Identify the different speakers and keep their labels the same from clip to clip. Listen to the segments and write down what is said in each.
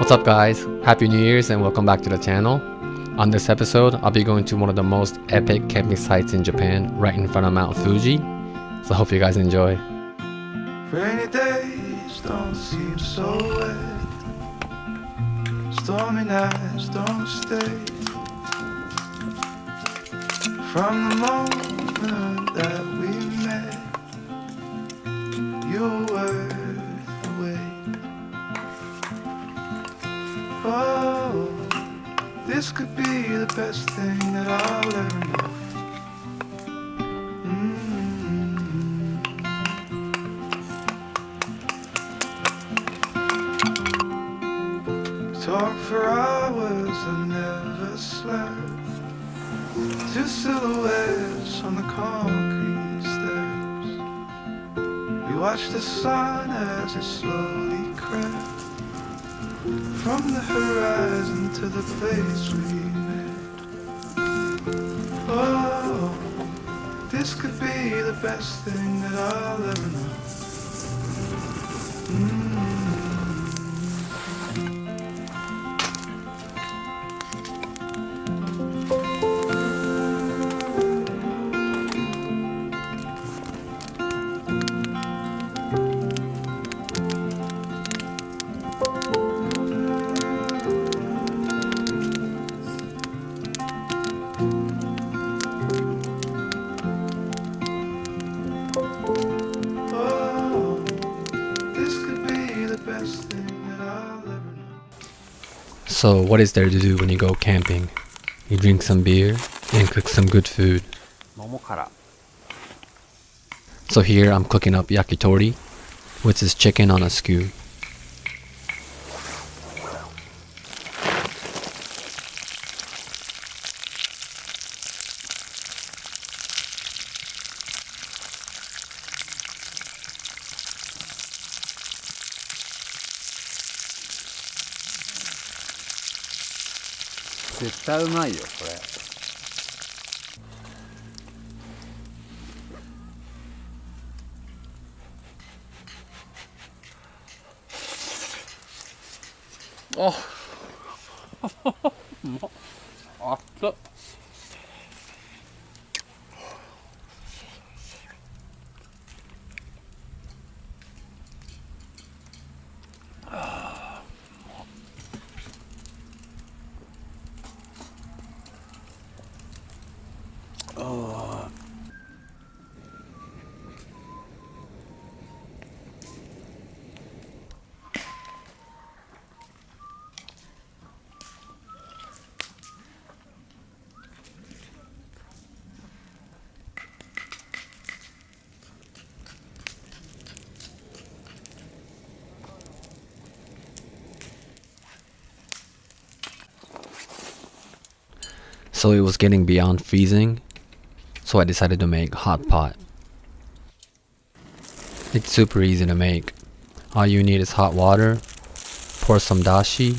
Speaker 1: What's up guys? Happy New Year's and welcome back to the channel. On this episode, I'll be going to one of the most epic camping sites in Japan, right in front of Mount Fuji. So I hope you guys enjoy.
Speaker 2: Rainy days don't seem so wet. Stormy nights don't stay. From the moment that we met, you were worth the wait. Oh, this could be the best thing that I'll ever know. Talk for hours and never slept. Two silhouettes on the concrete steps. We watched the sun as it slowly crept from the horizon to the place we met. Oh, this could be the best thing that I'll ever know.
Speaker 1: So what is there to do when you go camping? You drink some beer and cook some good food. So here I'm cooking up yakitori, which is chicken on a skew. So it was getting beyond freezing, so I decided to make hot pot. It's super easy to make. All you need is hot water, pour some dashi,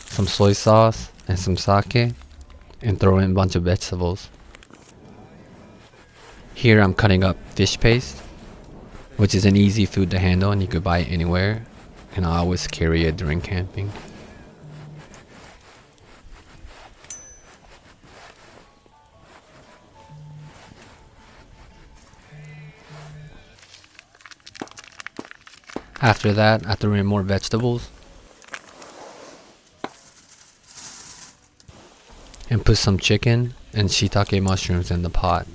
Speaker 1: some soy sauce, and some sake, and throw in a bunch of vegetables. Here I'm cutting up fish paste, which is an easy food to handle and you could buy it anywhere, and I always carry it during camping. After that, I threw in more vegetables and put some chicken and shiitake mushrooms in the pot.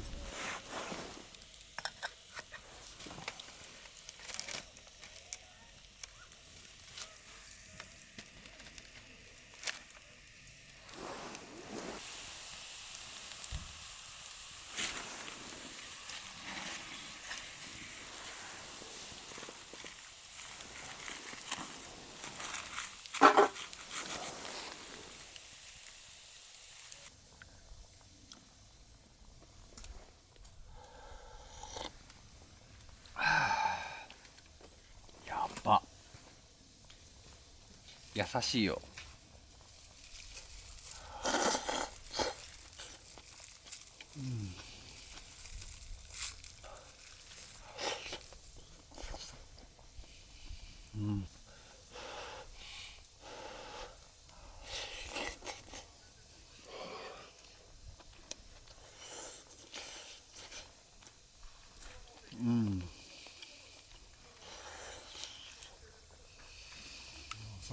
Speaker 1: Yabba. 優しいよ。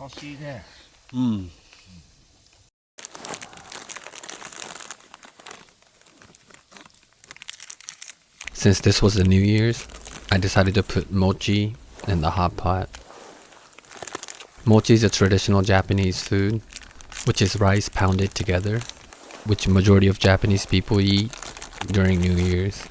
Speaker 3: しいね。
Speaker 1: Since this was the New Year's, I decided to put mochi in the hot pot. Mochi is a traditional Japanese food, which is rice pounded together, which majority of Japanese people eat during New Year's.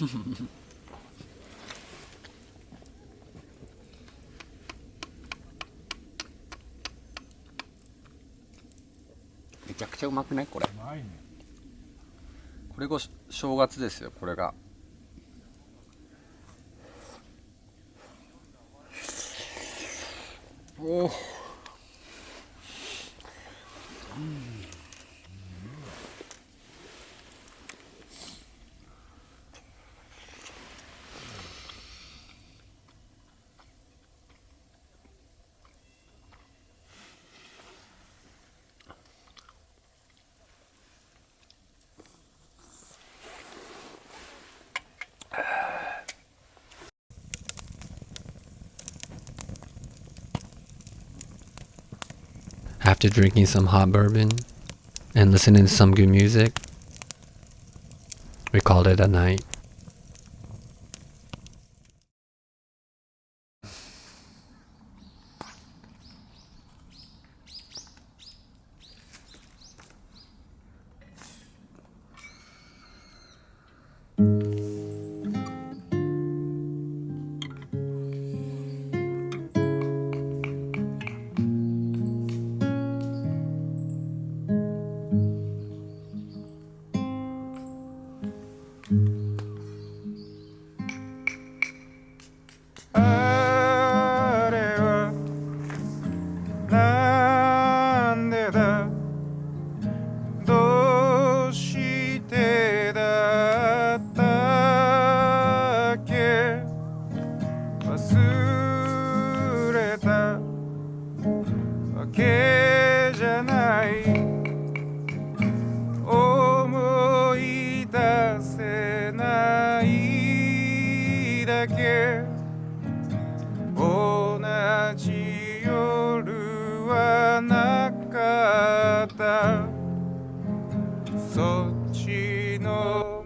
Speaker 3: Mm. めちゃくちゃうまくないこれ。
Speaker 4: うまいね。
Speaker 3: これが正月ですよ、これが。おお。
Speaker 1: After drinking some hot bourbon and listening to some good music, we called it a night.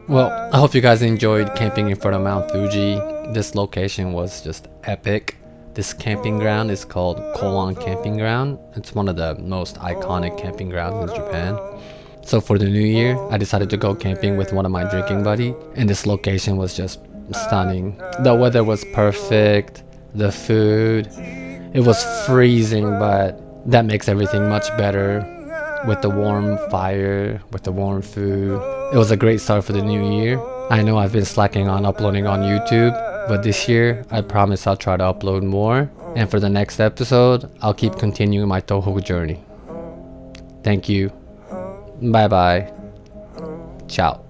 Speaker 1: Well, I hope you guys enjoyed camping in front of Mount Fuji. This location was just epic. This camping ground is called Koan Camping Ground. It's one of the most iconic camping grounds in Japan. So for the new year, I decided to go camping with one of my drinking buddies, and this location was just stunning. The weather was perfect, the food, it was freezing, but that makes everything much better with the warm fire, with the warm food. It was a great start for the new year. I know I've been slacking on uploading on YouTube, but this year I promise I'll try to upload more. And for the next episode, I'll keep continuing my Tohoku journey. Thank you. Bye bye. Ciao.